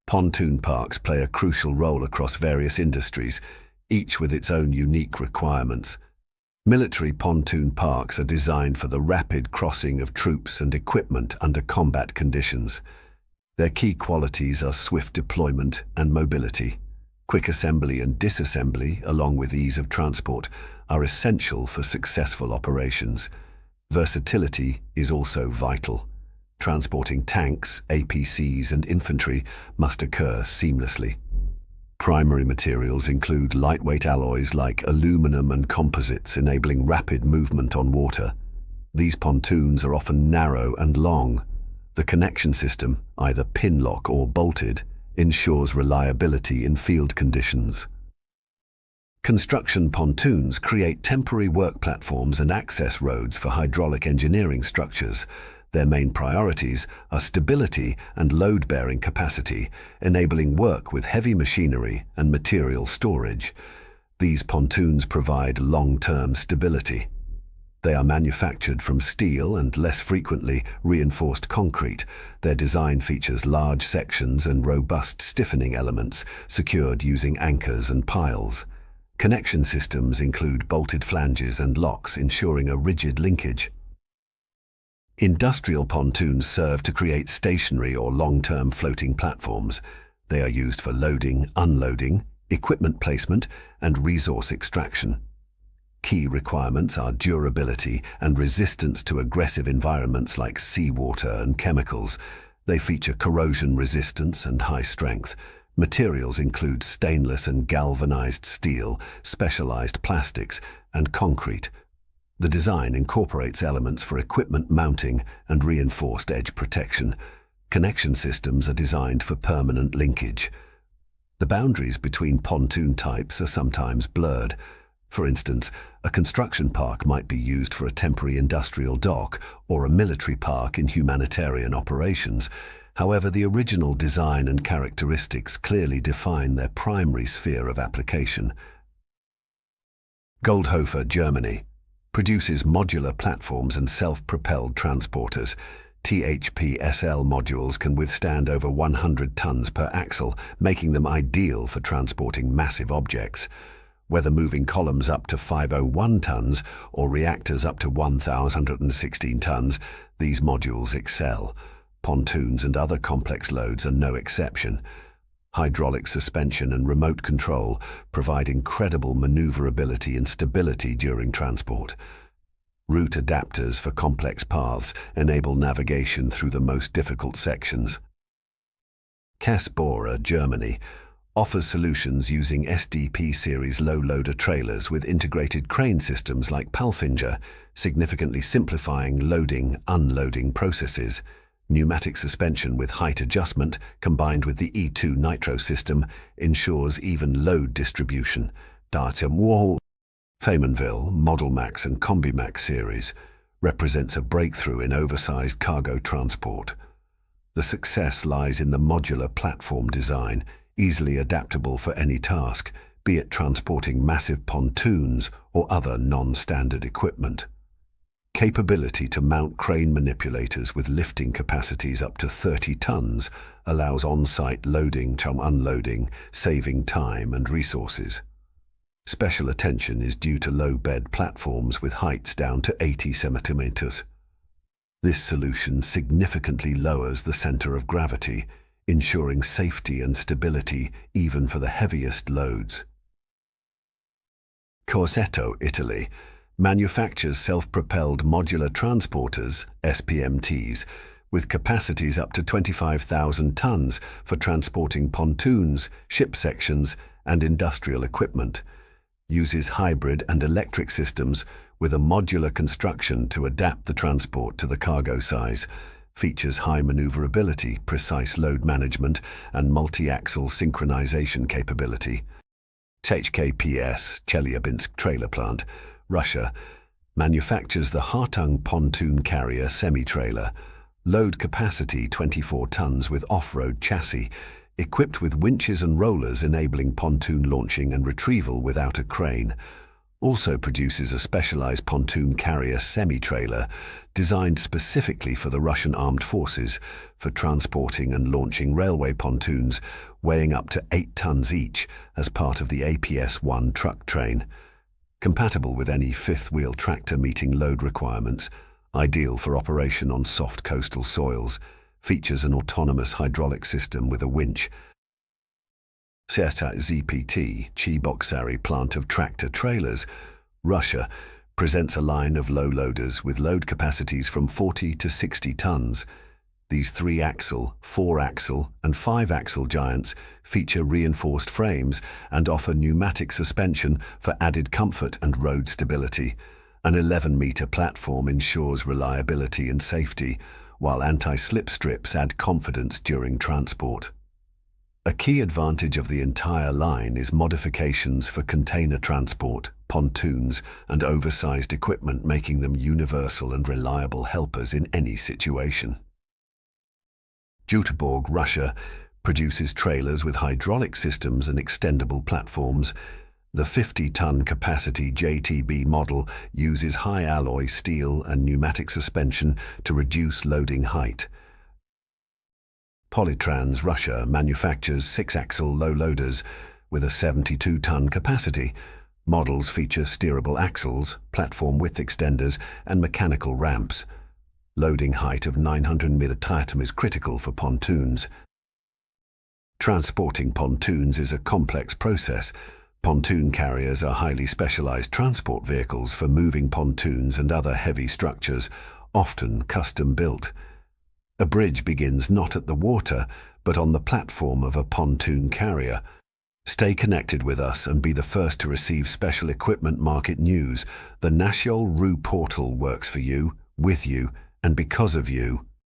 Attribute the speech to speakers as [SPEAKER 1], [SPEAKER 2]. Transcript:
[SPEAKER 1] Pontoon parks play a crucial role across various industries, each with its own unique requirements. Military pontoon parks are designed for the rapid crossing of troops and equipment under combat conditions. Their key qualities are swift deployment and mobility. Quick assembly and disassembly, along with ease of transport, are essential for successful operations. Versatility is also vital. Transporting tanks, APCs, and infantry must occur seamlessly. Primary materials include lightweight alloys like aluminum and composites, enabling rapid movement on water. These pontoons are often narrow and long. The connection system, either pin-lock or bolted, ensures reliability in field conditions. Construction pontoons create temporary work platforms and access roads for hydraulic engineering structures. Their main priorities are stability and load-bearing capacity, enabling work with heavy machinery and material storage. These pontoons provide long-term stability. They are manufactured from steel and, less frequently, reinforced concrete. Their design features large sections and robust stiffening elements, secured using anchors and piles. Connection systems include bolted flanges and locks, ensuring a rigid linkage. Industrial pontoons serve to create stationary or long-term floating platforms. They are used for loading, unloading, equipment placement, and resource extraction. Key requirements are durability and resistance to aggressive environments like seawater and chemicals. They feature corrosion resistance and high strength. Materials include stainless and galvanized steel, specialized plastics, and concrete. The design incorporates elements for equipment mounting and reinforced edge protection. Connection systems are designed for permanent linkage. The boundaries between pontoon types are sometimes blurred. For instance, a construction park might be used for a temporary industrial dock or a military park in humanitarian operations. However, the original design and characteristics clearly define their primary sphere of application. Goldhofer, Germany, produces modular platforms and self-propelled transporters. THP-SL modules can withstand over 100 tons per axle, making them ideal for transporting massive objects. Whether moving columns up to 501 tons or reactors up to 1,116 tons, these modules excel. Pontoons and other complex loads are no exception. Hydraulic suspension and remote control provide incredible maneuverability and stability during transport. Route adapters for complex paths enable navigation through the most difficult sections. Bohrer, Germany, offers solutions using SDP series low-loader trailers with integrated crane systems like Palfinger, significantly simplifying loading-unloading processes. Pneumatic suspension with height adjustment, combined with the E2 nitro system, ensures even load distribution. Fehmarnville, Model Max and Combi Max series represents a breakthrough in oversized cargo transport. The success lies in the modular platform design, easily adaptable for any task, be it transporting massive pontoons or other non-standard equipment. Capability to mount crane manipulators with lifting capacities up to 30 tons allows on-site loading to unloading, saving time and resources. Special attention is due to low-bed platforms with heights down to 80 centimeters. This solution significantly lowers the center of gravity, ensuring safety and stability even for the heaviest loads. Corsetto, Italy, manufactures self-propelled modular transporters, SPMTs, with capacities up to 25,000 tons for transporting pontoons, ship sections, and industrial equipment. Uses hybrid and electric systems with a modular construction to adapt the transport to the cargo size. Features high maneuverability, precise load management, and multi-axle synchronization capability. HKPS, Chelyabinsk Trailer Plant, Russia, manufactures the Hartung pontoon carrier semi-trailer. Load capacity 24 tons with off-road chassis, equipped with winches and rollers enabling pontoon launching and retrieval without a crane. also produces a specialized pontoon carrier semi-trailer designed specifically for the Russian armed forces for transporting and launching railway pontoons weighing up to 8 tons each as part of the APS-1 truck train. Compatible with any fifth-wheel tractor meeting load requirements, ideal for operation on soft coastal soils, features an autonomous hydraulic system with a winch. ZPT, Cheboksary plant of tractor trailers, Russia, presents a line of low loaders with load capacities from 40 to 60 tons. These 3-axle, 4-axle, and 5-axle giants feature reinforced frames and offer pneumatic suspension for added comfort and road stability. An 11-meter platform ensures reliability and safety, while anti-slip strips add confidence during transport. A key advantage of the entire line is modifications for container transport, pontoons, and oversized equipment, making them universal and reliable helpers in any situation. Göteborg, Russia, produces trailers with hydraulic systems and extendable platforms. The 50-ton capacity JTB model uses high-alloy steel and pneumatic suspension to reduce loading height. Polytrans, Russia, manufactures 6-axle low loaders with a 72-ton capacity. Models feature steerable axles, platform width extenders, and mechanical ramps. Loading height of 900 mm is critical for pontoons. Transporting pontoons is a complex process. Pontoon carriers are highly specialized transport vehicles for moving pontoons and other heavy structures, often custom-built. A bridge begins not at the water, but on the platform of a pontoon carrier. Stay connected with us and be the first to receive special equipment market news. The National Rue portal works for you, with you, and because of you.